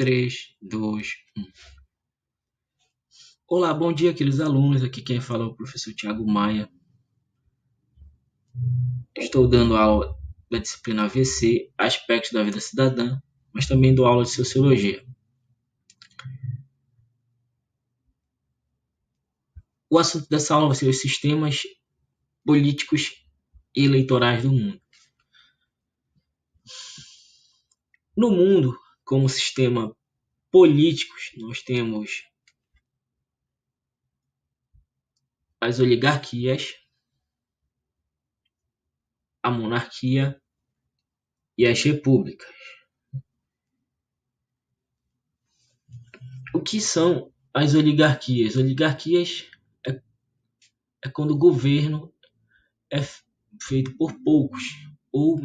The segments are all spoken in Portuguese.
3, 2, 1. Olá, bom dia, queridos alunos. Aqui quem fala é o professor Thiago Maia. Estou dando aula da disciplina AVC, Aspectos da Vida Cidadã, mas também dou aula de Sociologia. O assunto dessa aula vai ser os sistemas políticos e eleitorais do mundo. No mundo, como sistema políticos, nós temos as oligarquias, a monarquia e as repúblicas. O que são as oligarquias? Oligarquias é quando o governo é feito por poucos, ou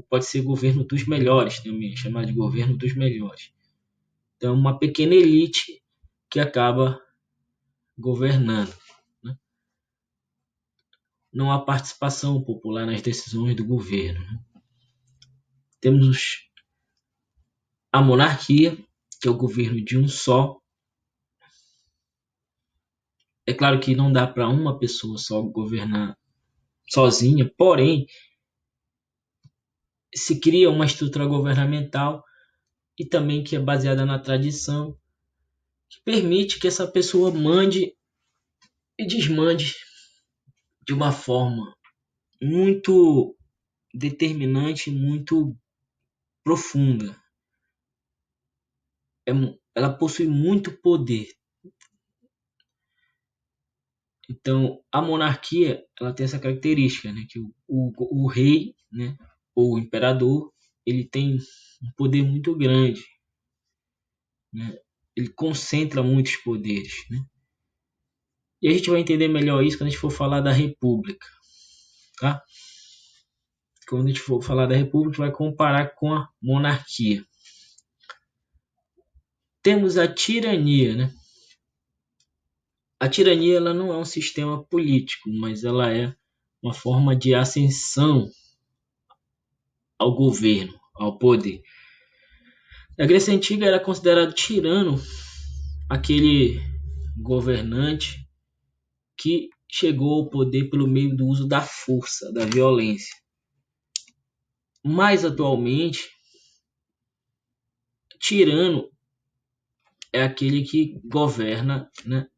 pode ser governo dos melhores também, chamado de governo dos melhores. Então, uma pequena elite que acaba governando, né? Não há participação popular nas decisões do governo, né? Temos a monarquia, que é o governo de um só. É claro que não dá para uma pessoa só governar sozinha, porém, se cria uma estrutura governamental e também que é baseada na tradição, que permite que essa pessoa mande e desmande de uma forma muito determinante, muito profunda. Ela possui muito poder. Então, a monarquia ela tem essa característica, né, que o rei, né, ou o imperador, ele tem um poder muito grande, né? Ele concentra muitos poderes, né? E a gente vai entender melhor isso quando a gente for falar da república, tá? Quando a gente for falar da república, vai comparar com a monarquia. Temos a tirania, né? A tirania ela não é um sistema político, mas ela é uma forma de ascensão ao governo, ao poder. Na Grécia Antiga era considerado tirano aquele governante que chegou ao poder pelo meio do uso da força, da violência. Mas atualmente, tirano é aquele que governa, né,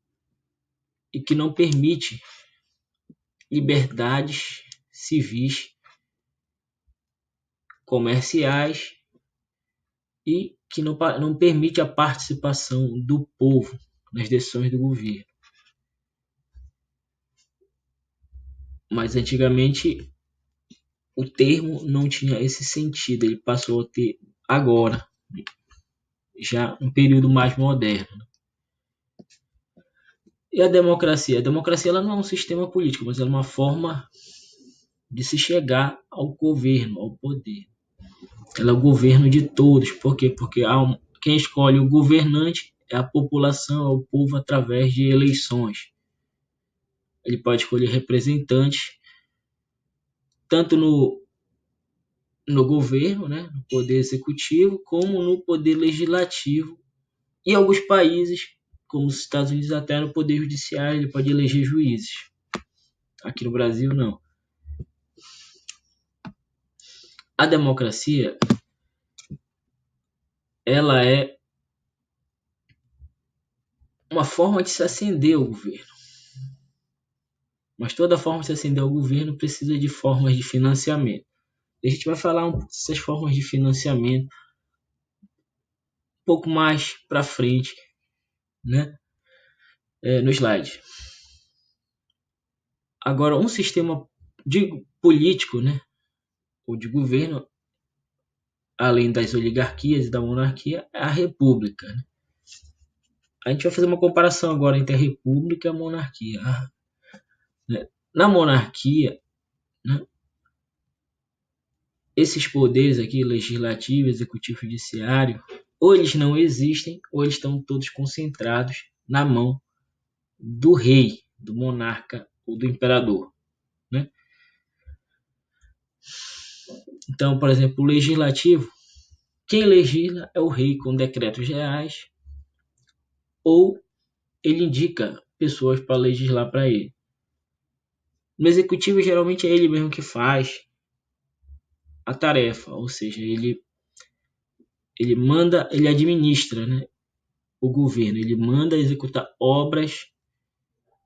e que não permite liberdades civis, comerciais e que não permite a participação do povo nas decisões do governo. Mas antigamente o termo não tinha esse sentido, ele passou a ter agora, já um período mais moderno. E a democracia? A democracia ela não é um sistema político, mas ela é uma forma de se chegar ao governo, ao poder. Ela é o governo de todos. Por quê? Porque quem escolhe o governante é a população, é o povo através de eleições. Ele pode escolher representantes tanto no governo, né, no poder executivo, como no poder legislativo. Em alguns países, como os Estados Unidos, até no poder judiciário, ele pode eleger juízes. Aqui no Brasil, não. A democracia, ela é uma forma de se ascender ao governo. Mas toda forma de se ascender ao governo precisa de formas de financiamento. A gente vai falar um pouco dessas formas de financiamento um pouco mais para frente, né? No slide. Agora, um sistema político, né, ou de governo, além das oligarquias e da monarquia, é a república, né? A gente vai fazer uma comparação agora entre a república e a monarquia. Na monarquia, né, esses poderes aqui, legislativo, executivo, judiciário, ou eles não existem, ou eles estão todos concentrados na mão do rei, do monarca ou do imperador, né? Então, por exemplo, o legislativo Quem legisla é o rei com decretos reais ou ele indica pessoas para legislar para ele. No executivo, geralmente é ele mesmo que faz a tarefa, ou seja, ele manda, ele administra, né, o governo, ele manda executar obras,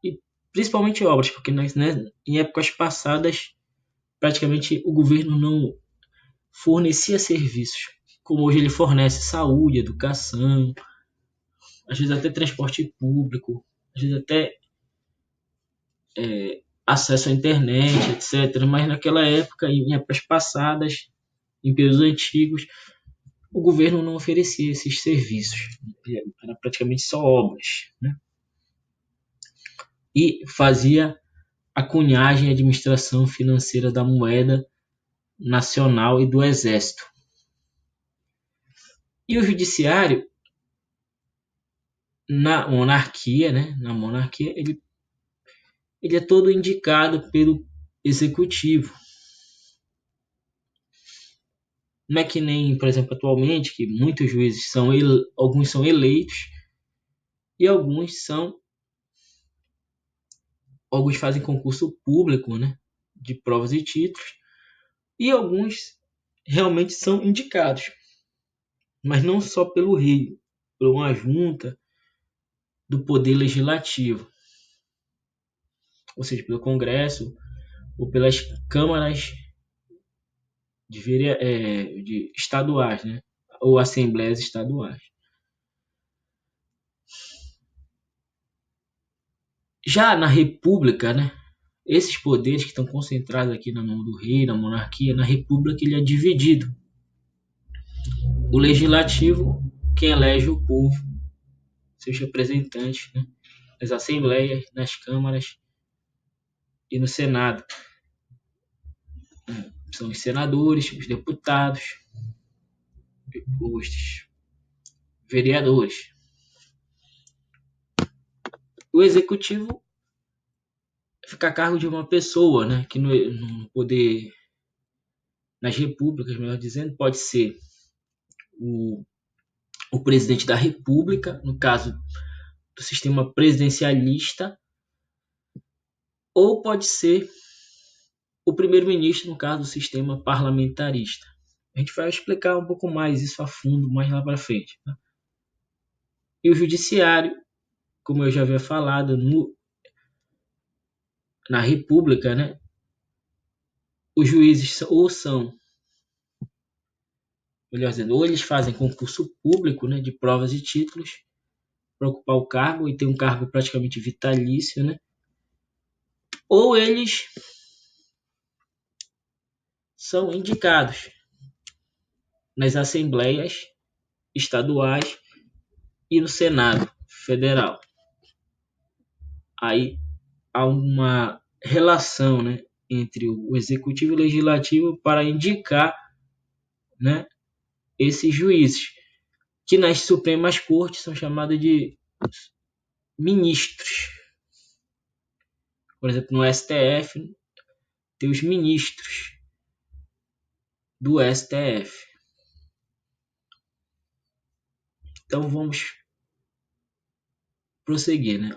e principalmente obras, porque em épocas passadas praticamente o governo não fornecia serviços, como hoje ele fornece saúde, educação, às vezes até transporte público, às vezes até acesso à internet, etc. Mas naquela época, em épocas passadas, em períodos antigos, o governo não oferecia esses serviços, era praticamente só obras, né? E fazia a cunhagem e administração financeira da moeda nacional e do exército. E o judiciário, na monarquia, ele é todo indicado pelo executivo. Não é que nem, por exemplo, atualmente, que muitos juízes alguns são eleitos e alguns fazem concurso público, né, de provas e títulos, e alguns realmente são indicados, mas não só pelo rei, por uma junta do poder legislativo, ou seja, pelo Congresso ou pelas câmaras de estaduais, né, ou assembleias estaduais. Já na República, né, esses poderes que estão concentrados aqui na mão do rei, na monarquia, na República ele é dividido. O legislativo, quem elege o povo, seus representantes, né, nas assembleias, nas câmaras e no Senado. São os senadores, os deputados, os vereadores. O executivo fica a cargo de uma pessoa, né, que no poder, nas repúblicas, melhor dizendo, pode ser o presidente da república, no caso do sistema presidencialista, ou pode ser o primeiro-ministro, no caso do sistema parlamentarista. A gente vai explicar um pouco mais isso a fundo mais lá para frente. Tá? E o judiciário, como eu já havia falado, na república, né, os juízes melhor dizendo, ou eles fazem concurso público, né, de provas e títulos para ocupar o cargo e ter um cargo praticamente vitalício, né? Ou eles são indicados nas assembleias estaduais e no Senado Federal. Aí há uma relação, né, entre o executivo e o legislativo para indicar, né, esses juízes, que nas Supremas Cortes são chamados de ministros. Por exemplo, no STF tem os ministros do STF. Então vamos prosseguir, né?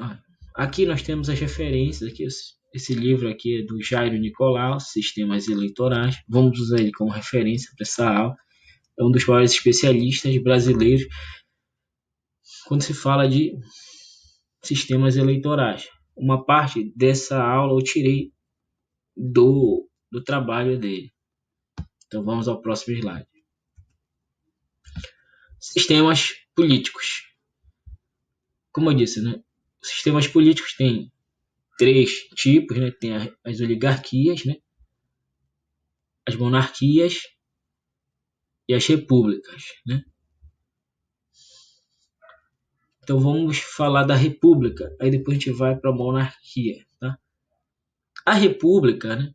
Aqui nós temos as referências, aqui, esse livro aqui é do Jairo Nicolau, Sistemas Eleitorais. Vamos usar ele como referência para essa aula. É um dos maiores especialistas brasileiros quando se fala de sistemas eleitorais. Uma parte dessa aula eu tirei do trabalho dele. Então vamos ao próximo slide. Sistemas políticos. Como eu disse, né? Os sistemas políticos têm três tipos, né? Tem as oligarquias, né? As monarquias e as repúblicas, né? Então vamos falar da república, aí depois a gente vai para a monarquia, tá? A república, né?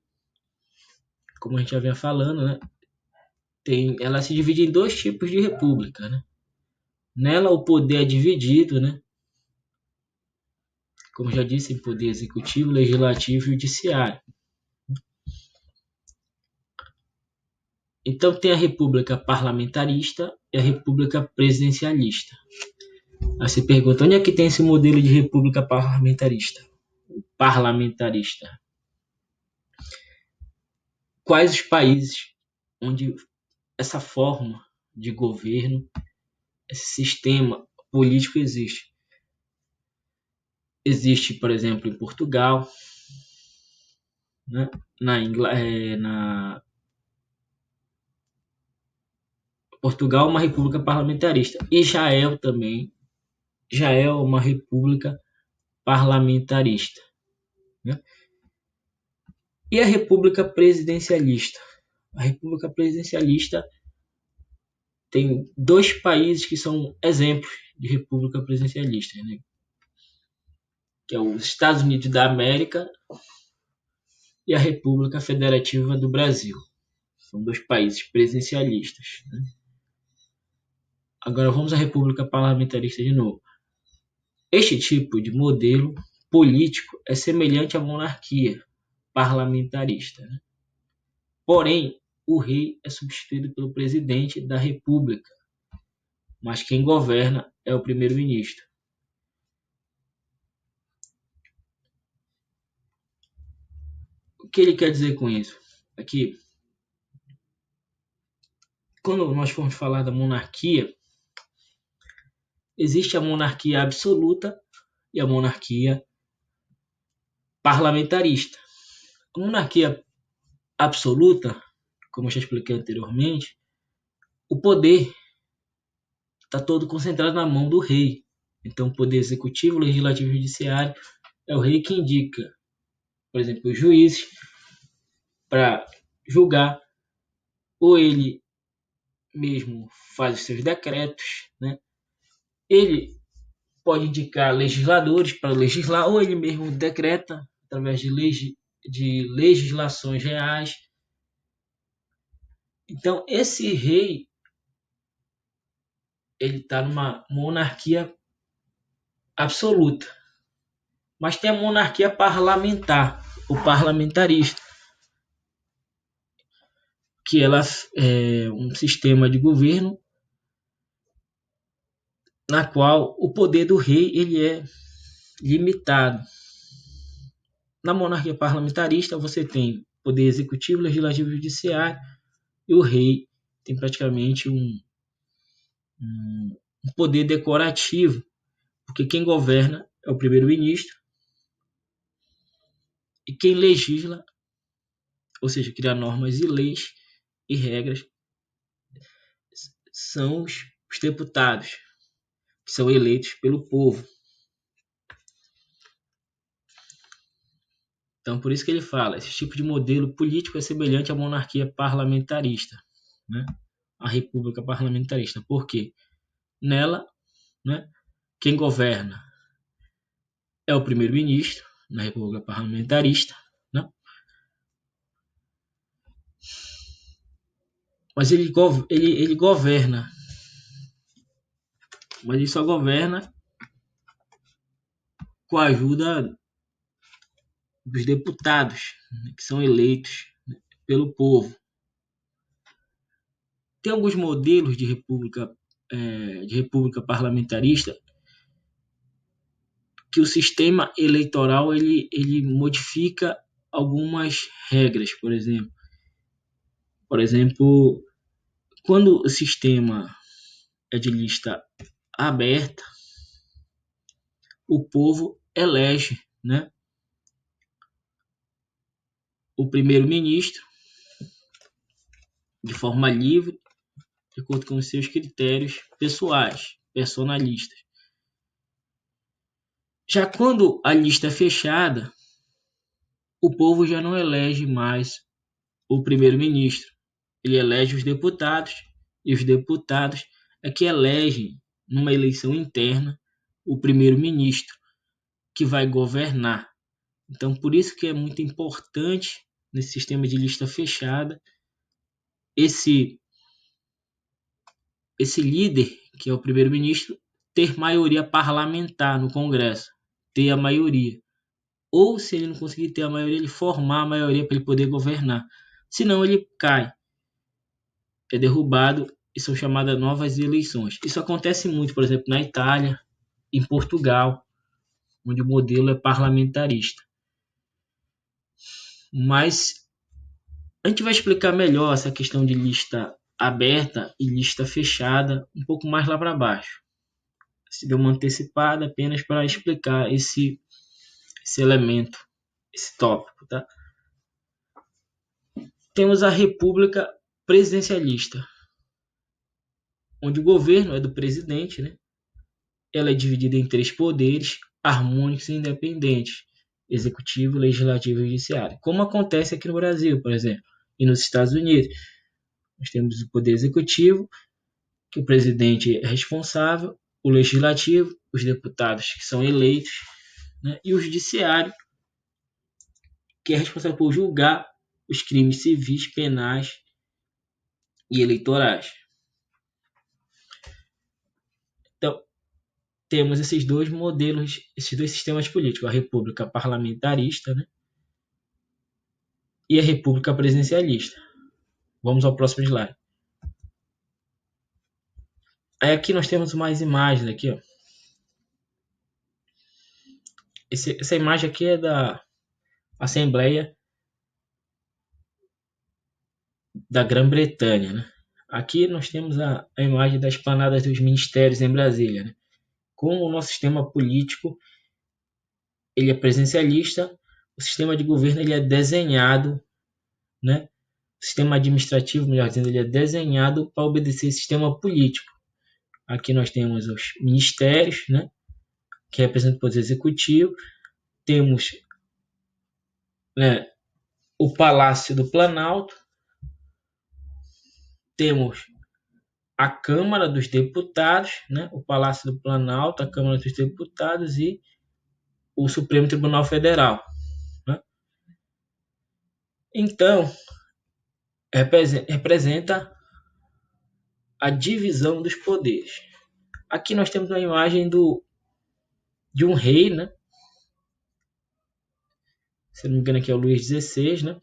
Como a gente já vinha falando, né? Ela se divide em dois tipos de república, né? Nela o poder é dividido, né? Como já disse, em poder executivo, legislativo e judiciário. Então tem a república parlamentarista e a república presidencialista. Aí você pergunta, onde é que tem esse modelo de república parlamentarista? Parlamentarista. Quais os países onde essa forma de governo, esse sistema político existe? Existe, por exemplo, em Portugal, né? na Portugal, uma república parlamentarista. Israel também já é uma república parlamentarista, né? E a república presidencialista? A república presidencialista tem dois países que são exemplos de república presidencialista, né? Que é os Estados Unidos da América e a República Federativa do Brasil. São dois países presidencialistas, né? Agora vamos à república parlamentarista de novo. Este tipo de modelo político é semelhante à monarquia parlamentarista, né? Porém, o rei é substituído pelo presidente da república, mas quem governa é o primeiro-ministro. O que ele quer dizer com isso? Aqui, quando nós formos falar da monarquia, existe a monarquia absoluta e a monarquia parlamentarista. A monarquia absoluta, como eu já expliquei anteriormente, o poder está todo concentrado na mão do rei. Então, o poder executivo, legislativo e judiciário é o rei que indica, por exemplo, os juízes para julgar, ou ele mesmo faz os seus decretos, né? Ele pode indicar legisladores para legislar, ou ele mesmo decreta através de legislações reais. Então, esse rei, ele está numa monarquia absoluta. Mas tem a monarquia parlamentar, o parlamentarista, que ela é um sistema de governo na qual o poder do rei ele é limitado. Na monarquia parlamentarista você tem poder executivo, legislativo e judiciário, e o rei tem praticamente um poder decorativo, porque quem governa é o primeiro-ministro e quem legisla, ou seja, cria normas e leis e regras, são os deputados, que são eleitos pelo povo. Então, por isso que ele fala, esse tipo de modelo político é semelhante à monarquia parlamentarista, né? A república parlamentarista. Por quê? Nela, né, quem governa é o primeiro-ministro, na república parlamentarista, né? Mas ele governa, mas ele só governa com a ajuda dos deputados, né, que são eleitos, né, pelo povo. Tem alguns modelos de república parlamentarista que o sistema eleitoral ele modifica algumas regras, por exemplo. Por exemplo, quando o sistema é de lista aberta, o povo elege, né, o primeiro-ministro de forma livre, de acordo com os seus critérios pessoais, personalistas. Já quando a lista é fechada, o povo já não elege mais o primeiro-ministro. Ele elege os deputados, e os deputados é que elegem, numa eleição interna, o primeiro-ministro, que vai governar. Então, por isso que é muito importante, nesse sistema de lista fechada, esse líder, que é o primeiro-ministro, ter maioria parlamentar no Congresso, ter a maioria. Ou, se ele não conseguir ter a maioria, ele formar a maioria para ele poder governar. Senão, ele cai. é derrubado e são chamadas novas eleições. Isso acontece muito, por exemplo, na Itália, em Portugal, onde o modelo é parlamentarista. Mas a gente vai explicar melhor essa questão de lista aberta e lista fechada um pouco mais lá para baixo. Se deu uma antecipada apenas para explicar esse elemento, esse tópico, tá? Temos a República Presidencialista, onde o governo é do presidente, né? Ela é dividida em 3 poderes harmônicos e independentes: executivo, legislativo e judiciário, como acontece aqui no Brasil, por exemplo, e nos Estados Unidos. Nós temos o poder executivo, que o presidente é responsável, o legislativo, os deputados que são eleitos, né? E o judiciário, que é responsável por julgar os crimes civis, penais e eleitorais. Então, temos esses dois modelos, esses dois sistemas políticos: a república parlamentarista, né? E a república presidencialista. Vamos ao próximo slide. Aí aqui nós temos mais imagens aqui, ó. Essa imagem aqui é da Assembleia da Grã-Bretanha, né? Aqui nós temos a imagem das planadas dos ministérios em Brasília, né? Como o nosso sistema político ele é presencialista, o sistema de governo ele é desenhado, né? O sistema administrativo, melhor dizendo, ele é desenhado para obedecer esse sistema político. Aqui nós temos os ministérios, né? Que representam o poder executivo. Temos, né, o Palácio do Planalto. Temos a Câmara dos Deputados, né? O Palácio do Planalto, a Câmara dos Deputados e o Supremo Tribunal Federal, né? Então, representa a divisão dos poderes. Aqui nós temos uma imagem de um rei, né? Se não me engano, aqui é o Luís XVI, né?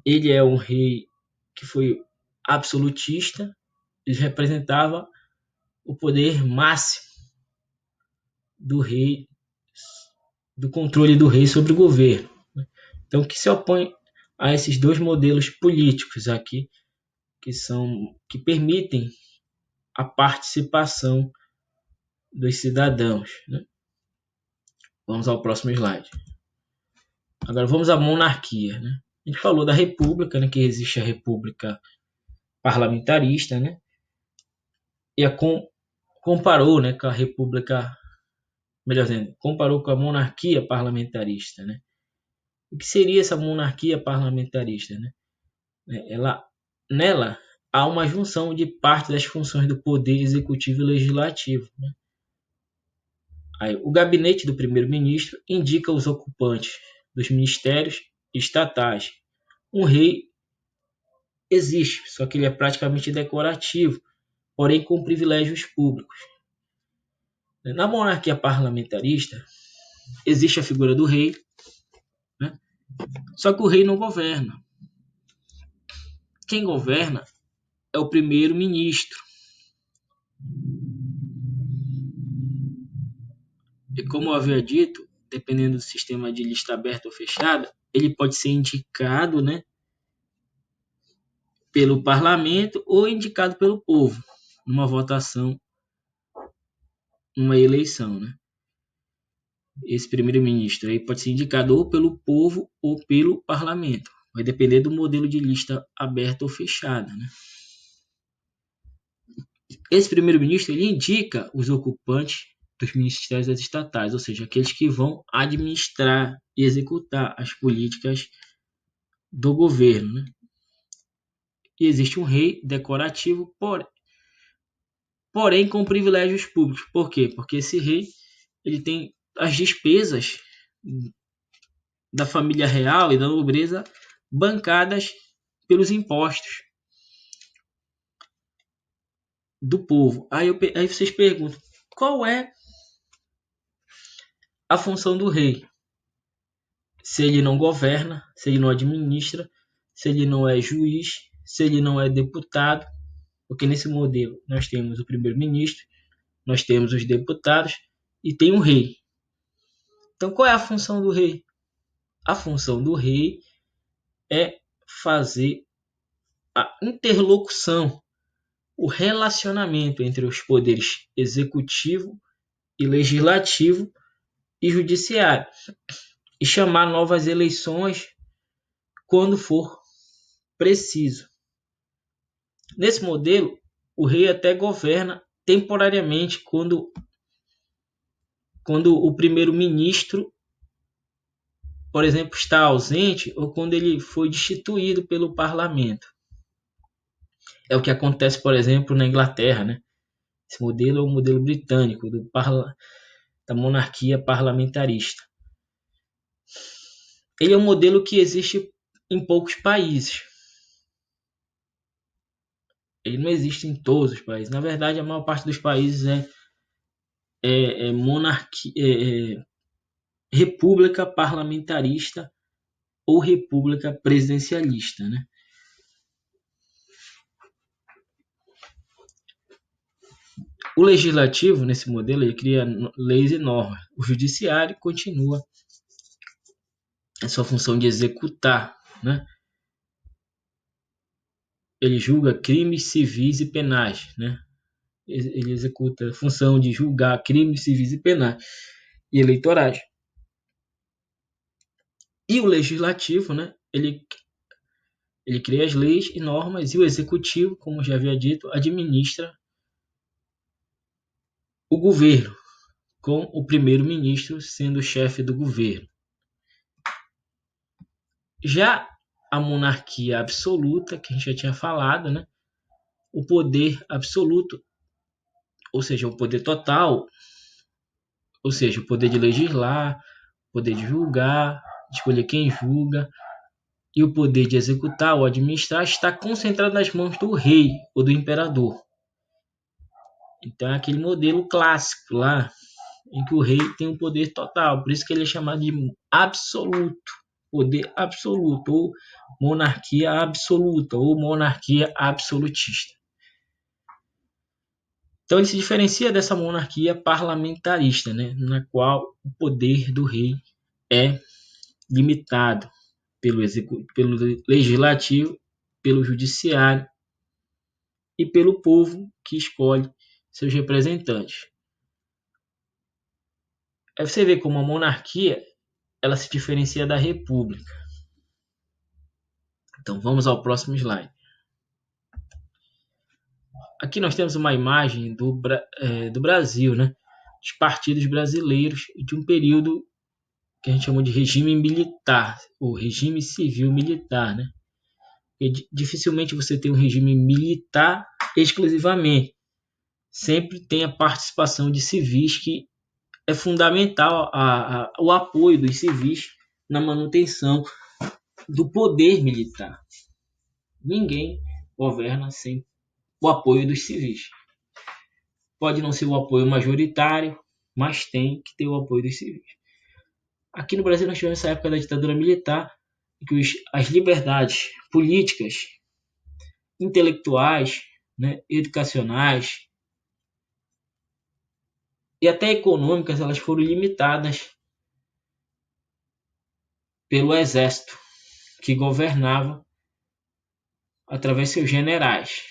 Ele é um rei que foi absolutista, ele representava o poder máximo do rei, do controle do rei sobre o governo. Então, o que se opõe a esses dois modelos políticos aqui, que permitem a participação dos cidadãos, né? Vamos ao próximo slide. Agora vamos à monarquia, né? A gente falou da república, né? Que existe a república parlamentarista, né? E comparou, né, com a república, melhor dizendo, comparou com a monarquia parlamentarista, né? O que seria essa monarquia parlamentarista, né? Nela há uma junção de parte das funções do poder executivo e legislativo, né? Aí, o gabinete do primeiro-ministro indica os ocupantes dos ministérios estatais. Um rei existe, só que ele é praticamente decorativo, porém com privilégios públicos. Na monarquia parlamentarista, existe a figura do rei, né? Só que o rei não governa. Quem governa é o primeiro-ministro. E como eu havia dito, dependendo do sistema de lista aberta ou fechada, ele pode ser indicado, né, pelo parlamento ou indicado pelo povo, numa votação, numa eleição, né? Esse primeiro-ministro aí pode ser indicado ou pelo povo ou pelo parlamento. Vai depender do modelo de lista aberta ou fechada, né? Esse primeiro-ministro ele indica os ocupantes dos ministérios estatais, ou seja, aqueles que vão administrar e executar as políticas do governo, né? E existe um rei decorativo, porém com privilégios públicos. Por quê? Porque esse rei ele tem as despesas da família real e da nobreza bancadas pelos impostos do povo. Aí vocês perguntam, qual é a função do rei? Se ele não governa, se ele não administra, se ele não é juiz, se ele não é deputado, porque nesse modelo nós temos o primeiro-ministro, nós temos os deputados e tem o rei. Então, qual é a função do rei? A função do rei é fazer a interlocução, o relacionamento entre os poderes executivo e legislativo e judiciário, e chamar novas eleições quando for preciso. Nesse modelo, o rei até governa temporariamente quando o primeiro-ministro, por exemplo, está ausente ou quando ele foi destituído pelo parlamento. É o que acontece, por exemplo, na Inglaterra, né? Esse modelo é o modelo britânico da monarquia parlamentarista. Ele é um modelo que existe em poucos países. Ele não existe em todos os países. Na verdade, a maior parte dos países é monarquia, república parlamentarista ou república presidencialista, né? O legislativo, nesse modelo, ele cria leis e normas. O judiciário continua a sua função de executar, né? Ele julga crimes civis e penais, né? Ele executa a função de julgar crimes civis e penais e eleitorais. E o legislativo, né? Ele cria as leis e normas, e o executivo, como já havia dito, administra o governo, com o primeiro-ministro sendo o chefe do governo. Já a monarquia absoluta, que a gente já tinha falado, né? O poder absoluto, ou seja, o poder total, ou seja, o poder de legislar, o poder de julgar, de escolher quem julga, e o poder de executar ou administrar está concentrado nas mãos do rei ou do imperador. Então é aquele modelo clássico lá, em que o rei tem um poder total, por isso que ele é chamado de absoluto, poder absoluto, ou monarquia absoluta, ou monarquia absolutista. Então ele se diferencia dessa monarquia parlamentarista, né, na qual o poder do rei é limitado pelo legislativo, pelo judiciário e pelo povo que escolhe seus representantes. Aí você vê como a monarquia ela se diferencia da república. Então vamos ao próximo slide. Aqui nós temos uma imagem do Brasil, né? Dos partidos brasileiros de um período que a gente chamou de regime militar, ou regime civil militar, né? E dificilmente você tem um regime militar exclusivamente. Sempre tem a participação de civis, que é fundamental o apoio dos civis na manutenção do poder militar. Ninguém governa sem o apoio dos civis. Pode não ser o apoio majoritário, mas tem que ter o apoio dos civis. Aqui no Brasil nós tivemos essa época da ditadura militar, em que as liberdades políticas, intelectuais, né, educacionais e até econômicas, elas foram limitadas pelo exército, que governava através de seus generais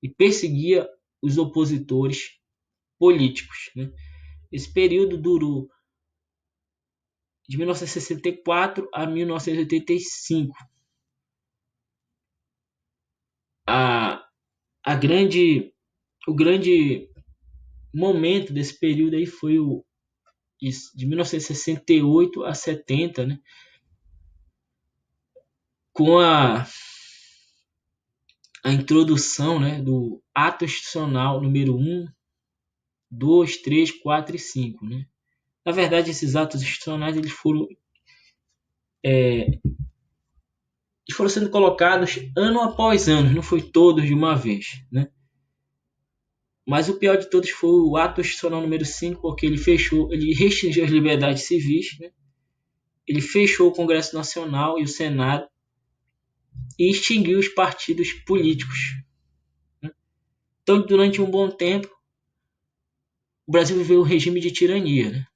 e perseguia os opositores políticos, né? Esse período durou de 1964 a 1985. O grande momento desse período aí foi de 1968 a 70, né? Com a introdução, né, do ato institucional número 1, 2, 3, 4 e 5, né? Na verdade, esses atos institucionais eles foram sendo colocados ano após ano, não foi todos de uma vez, né? Mas o pior de todos foi o ato institucional número 5, porque ele restringiu as liberdades civis, né? Ele fechou o Congresso Nacional e o Senado e extinguiu os partidos políticos. Então, durante um bom tempo, o Brasil viveu um regime de tirania, né?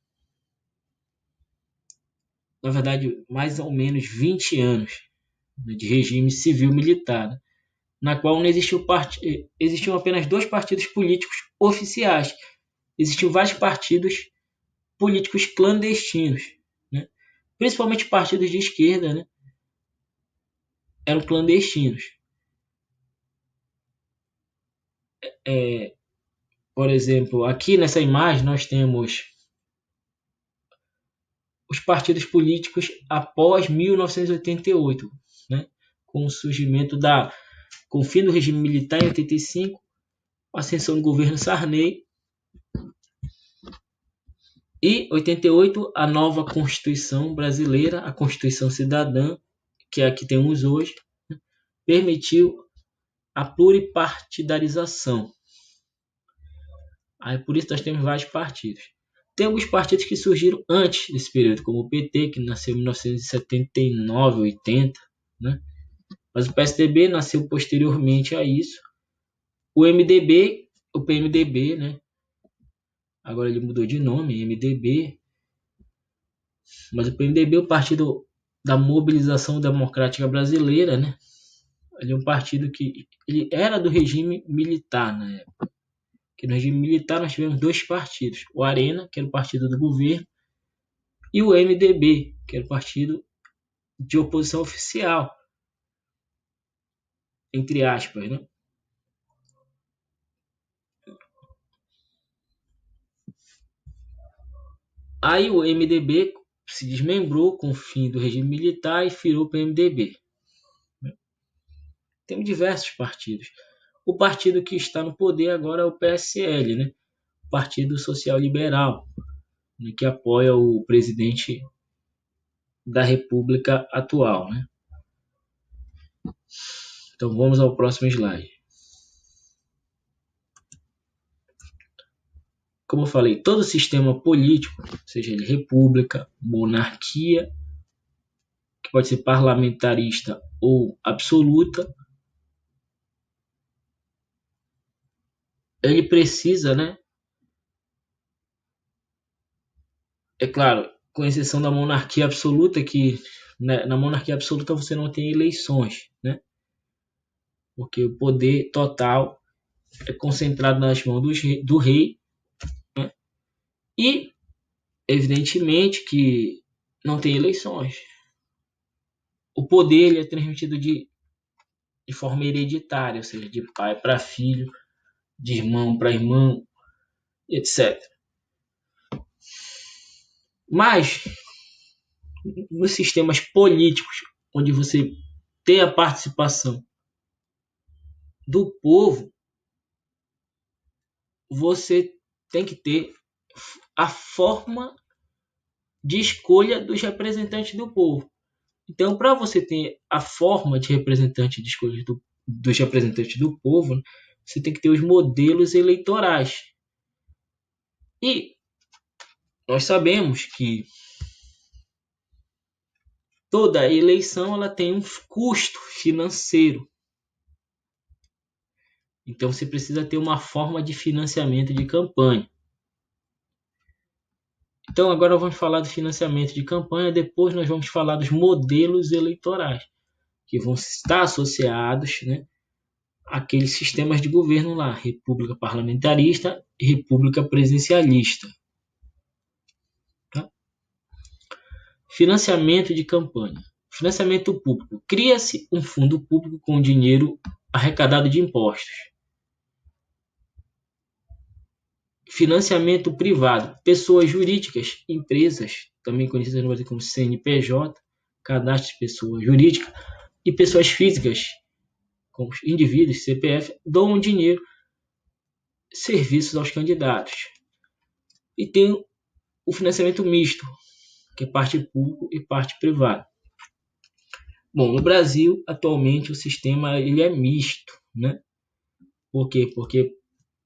Na verdade, mais ou menos 20 anos de regime civil-militar, né? Na qual não existiam apenas dois partidos políticos oficiais. Existiam vários partidos políticos clandestinos, né? Principalmente partidos de esquerda, né? Eram clandestinos. Por exemplo, aqui nessa imagem nós temos os partidos políticos após 1988, né? Com o surgimento com o fim do regime militar em 85, a ascensão do governo Sarney e 88 a nova Constituição brasileira, a Constituição Cidadã, que é a que temos hoje, permitiu a pluripartidarização. Aí por isso nós temos vários partidos. Tem alguns partidos que surgiram antes desse período, como o PT, que nasceu em 1979, 80, né? Mas o PSDB nasceu posteriormente a isso. O PMDB, né? Agora ele mudou de nome, MDB. Mas o PMDB é o Partido da Mobilização Democrática Brasileira, né? Ele é um partido que ele era do regime militar na época. Que no regime militar nós tivemos dois partidos. O Arena, que era o partido do governo, e o MDB, que era o partido de oposição oficial, entre aspas, né? Aí o MDB se desmembrou com o fim do regime militar e virou o PMDB. Tem diversos partidos. O partido que está no poder agora é o PSL, né? O Partido Social Liberal, né? Que apoia o presidente da República atual, né? Então vamos ao próximo slide. Como eu falei, todo sistema político, seja ele república, monarquia, que pode ser parlamentarista ou absoluta, ele precisa, né? É claro, com exceção da monarquia absoluta, que né, na monarquia absoluta você não tem eleições, né? Porque o poder total é concentrado nas mãos do rei, né? E, evidentemente, que não tem eleições. O poder ele é transmitido de forma hereditária, ou seja, de pai para filho, de irmão para irmão, etc. Mas, nos sistemas políticos, onde você tem a participação do povo, você tem que ter a forma de escolha dos representantes do povo. Então, para você ter a forma de representante de escolha dos representantes do povo, você tem que ter os modelos eleitorais. E nós sabemos que toda eleição ela tem um custo financeiro. Então, você precisa ter uma forma de financiamento de campanha. Então, agora vamos falar do financiamento de campanha, depois nós vamos falar dos modelos eleitorais, que vão estar associados, né, àqueles sistemas de governo lá, república parlamentarista e república presidencialista. Tá? Financiamento de campanha. Financiamento público. Cria-se um fundo público com dinheiro arrecadado de impostos. Financiamento privado. Pessoas jurídicas, empresas, também conhecidas no Brasil como CNPJ, cadastro de pessoa jurídica, e pessoas físicas, como indivíduos, CPF, doam dinheiro, serviços aos candidatos. E tem o financiamento misto, que é parte pública e parte privada. Bom, no Brasil, atualmente, o sistema ele é misto, né? Por quê? Porque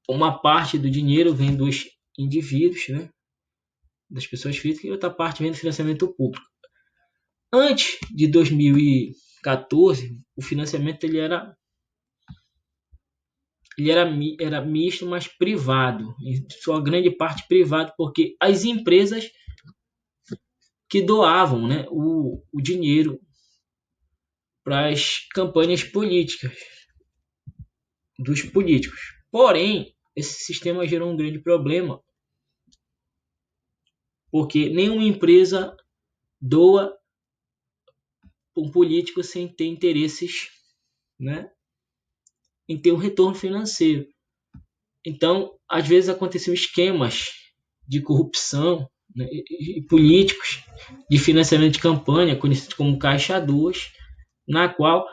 uma parte do dinheiro vem dos indivíduos, né? Das pessoas físicas, e outra parte vem do financiamento público. Antes de 2000 2014, o financiamento era misto, mas privado, em sua grande parte privado, porque as empresas que doavam, né, o dinheiro para as campanhas políticas dos políticos. Porém, esse sistema gerou um grande problema, porque nenhuma empresa doa um político sem ter interesses, né, em ter um retorno financeiro. Então, às vezes aconteciam esquemas de corrupção, né, e políticos de financiamento de campanha, conhecidos como Caixa 2, na qual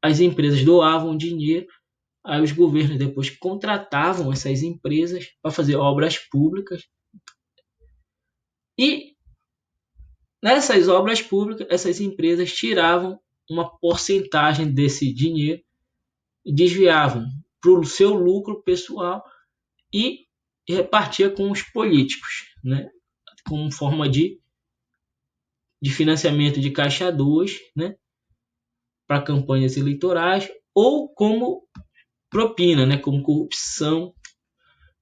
as empresas doavam dinheiro, aí os governos depois contratavam essas empresas para fazer obras públicas, e nessas obras públicas essas empresas tiravam uma porcentagem desse dinheiro e desviavam para o seu lucro pessoal e repartia com os políticos, né, como forma de financiamento de caixa 2, né, para campanhas eleitorais, ou como propina, né, como corrupção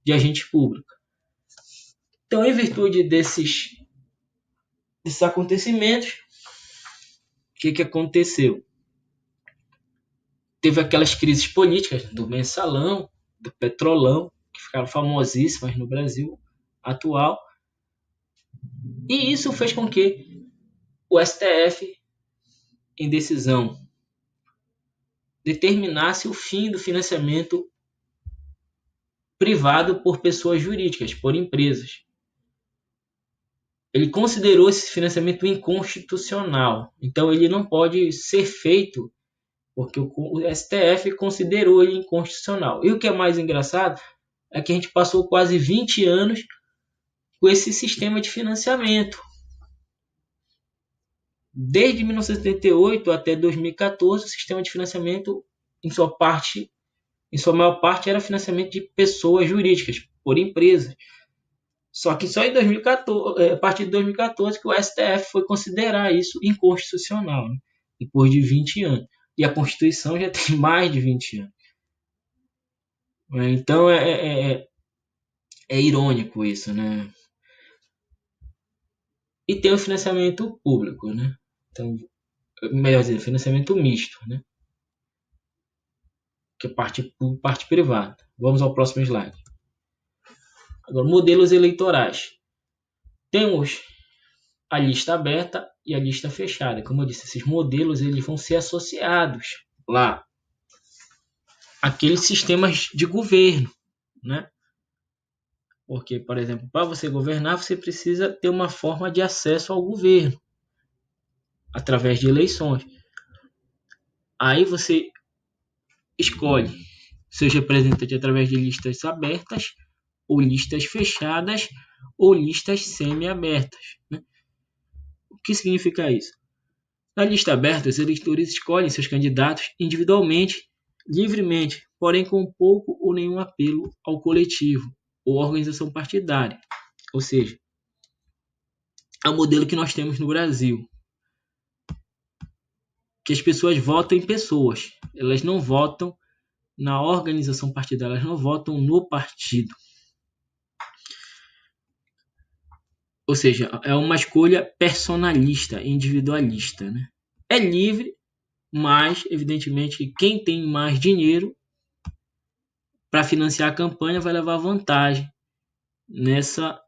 de agente público. Então, em virtude desses acontecimentos, o que aconteceu? Teve aquelas crises políticas do mensalão, do petrolão, que ficaram famosíssimas no Brasil atual, e isso fez com que o STF, em decisão, determinasse o fim do financiamento privado por pessoas jurídicas, por empresas. Ele considerou esse financiamento inconstitucional, então ele não pode ser feito, porque o STF considerou ele inconstitucional. E o que é mais engraçado é que a gente passou quase 20 anos com esse sistema de financiamento. Desde 1978 até 2014, o sistema de financiamento, em sua maior parte, era financiamento de pessoas jurídicas, por empresas. Só que só em 2014, a partir de 2014, que o STF foi considerar isso inconstitucional, né? Depois de 20 anos. E a Constituição já tem mais de 20 anos. Então é irônico isso, né? E tem o financiamento público, né? Então, melhor dizendo, financiamento misto, né? Que é parte privada. Vamos ao próximo slide. Agora, modelos eleitorais. Temos a lista aberta e a lista fechada. Como eu disse, esses modelos eles vão ser associados lá àqueles sistemas de governo, né? Porque, por exemplo, para você governar, você precisa ter uma forma de acesso ao governo através de eleições. Aí você escolhe seus representantes através de listas abertas, ou listas fechadas, ou listas semi-abertas, né? O que significa isso? Na lista aberta, os eleitores escolhem seus candidatos individualmente, livremente, porém com pouco ou nenhum apelo ao coletivo ou organização partidária. Ou seja, é o modelo que nós temos no Brasil, que as pessoas votam em pessoas, elas não votam na organização partidária, elas não votam no partido. Ou seja, é uma escolha personalista, individualista, né? É livre, mas, evidentemente, quem tem mais dinheiro para financiar a campanha vai levar vantagem nessa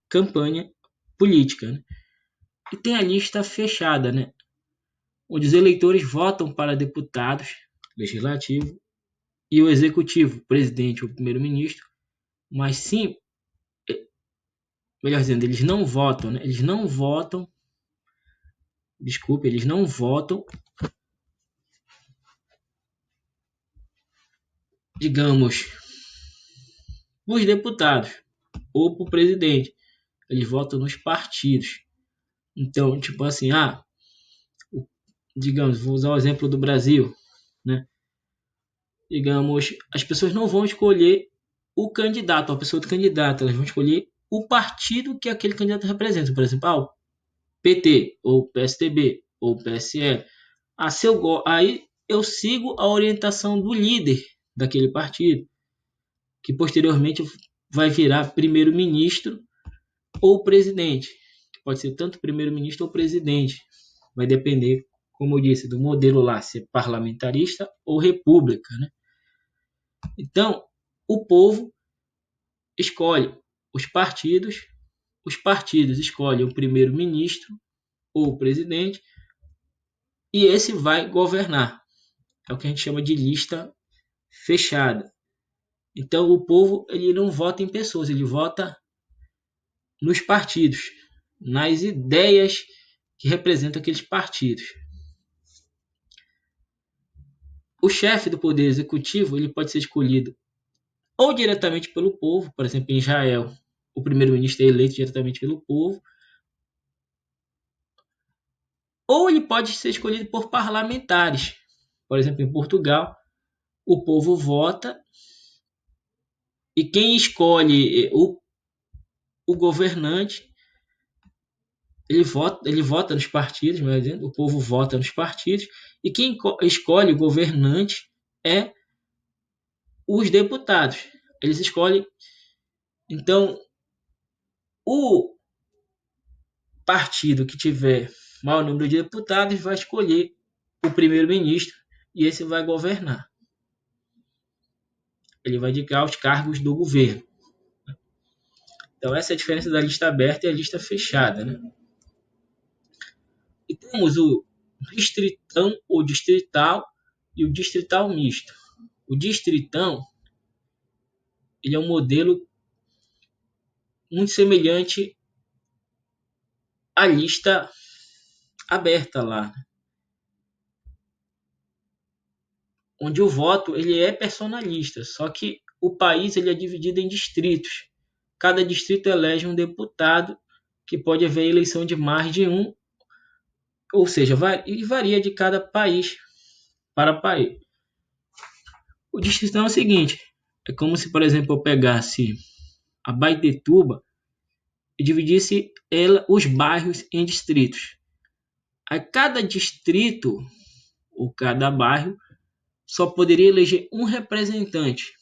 campanha política, né? E tem a lista fechada, né? Onde os eleitores votam para deputados, legislativo e o executivo, presidente ou primeiro-ministro, mas sim, melhor dizendo, eles não votam, né? Eles não votam, digamos, os deputados ou para o presidente, eles votam nos partidos. Então, tipo assim, digamos, vou usar o exemplo do Brasil, né? Digamos, as pessoas não vão escolher o candidato, a pessoa do candidato, elas vão escolher o partido que aquele candidato representa. Por exemplo, PT, ou PSDB, ou PSL. Aí eu sigo a orientação do líder daquele partido, que posteriormente vai virar primeiro-ministro ou presidente. Pode ser tanto primeiro-ministro ou presidente. Vai depender, como eu disse, do modelo lá, se é parlamentarista ou república, né? Então, o povo escolhe os partidos escolhem o primeiro-ministro ou o presidente, e esse vai governar. É o que a gente chama de lista fechada. Então, o povo ele não vota em pessoas, ele vota nos partidos, nas ideias que representam aqueles partidos. O chefe do poder executivo ele pode ser escolhido ou diretamente pelo povo, por exemplo, em Israel, o primeiro-ministro é eleito diretamente pelo povo, ou ele pode ser escolhido por parlamentares. Por exemplo, em Portugal, o povo vota e quem escolhe o governante, ele vota nos partidos, melhor dizendo, o povo vota nos partidos, e quem escolhe o governante é os deputados. Eles escolhem. Então, o partido que tiver maior número de deputados vai escolher o primeiro-ministro e esse vai governar. Ele vai indicar os cargos do governo. Então, essa é a diferença da lista aberta e a lista fechada, né? E temos o distritão ou distrital e o distrital misto. O distritão ele é um modelo muito semelhante à lista aberta lá, onde o voto ele é personalista, só que o país ele é dividido em distritos. Cada distrito elege um deputado, que pode haver eleição de mais de um, ou seja, varia de cada país para país. O distritão é o seguinte, é como se, por exemplo, eu pegasse a Baitetuba e dividisse os bairros em distritos. A cada distrito, ou cada bairro, só poderia eleger um representante.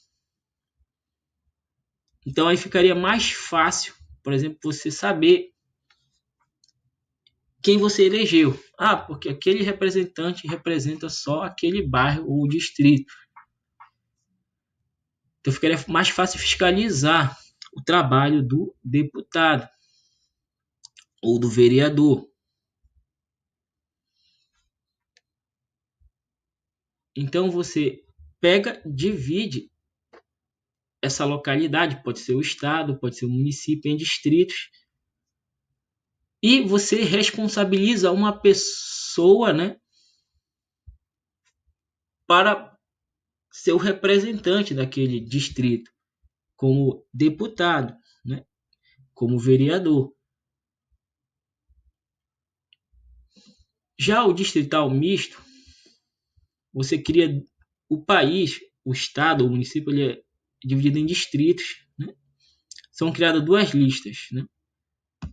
Então aí ficaria mais fácil, por exemplo, você saber quem você elegeu. Porque aquele representante representa só aquele bairro ou distrito. Então ficaria mais fácil fiscalizar o trabalho do deputado ou do vereador. Então você divide essa localidade, pode ser o estado, pode ser o município, em distritos, e você responsabiliza uma pessoa, né, para ser o representante daquele distrito, como deputado, né, como vereador. Já o distrital misto, você cria o país, o estado, o município, ele é dividido em distritos, né? São criadas duas listas, né?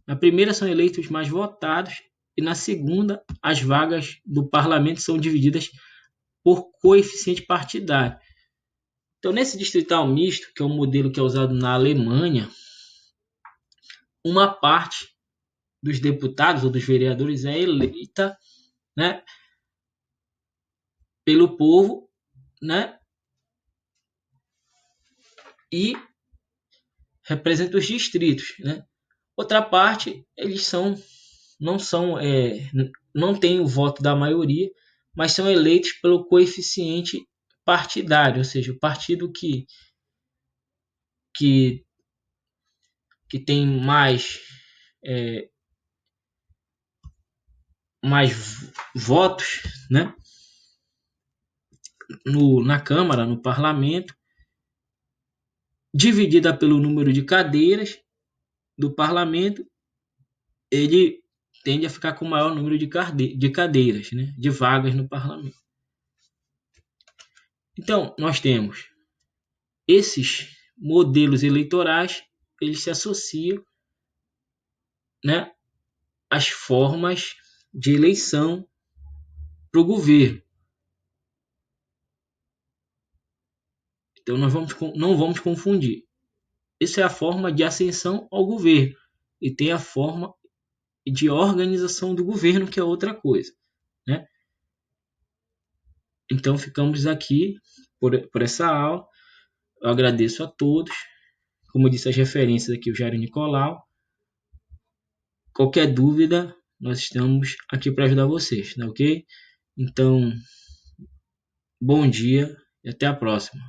Na primeira são eleitos os mais votados e na segunda as vagas do parlamento são divididas por coeficiente partidário. Então, nesse distrital misto, que é um modelo que é usado na Alemanha, uma parte dos deputados ou dos vereadores é eleita, né, pelo povo, né, e representa os distritos, né? Outra parte, eles não têm o voto da maioria, mas são eleitos pelo coeficiente partidário, ou seja, o partido que tem mais votos, né, na Câmara, no Parlamento, dividida pelo número de cadeiras do Parlamento, ele tende a ficar com o maior número de cadeiras, né, de vagas no Parlamento. Então, nós temos esses modelos eleitorais, eles se associam, né, às formas de eleição para o governo. Então não vamos confundir. Essa é a forma de ascensão ao governo. E tem a forma de organização do governo, que é outra coisa, né? Então ficamos aqui por essa aula. Eu agradeço a todos. Como eu disse, as referências aqui, o Jair Nicolau. Qualquer dúvida, nós estamos aqui para ajudar vocês, tá ok? Então, bom dia e até a próxima.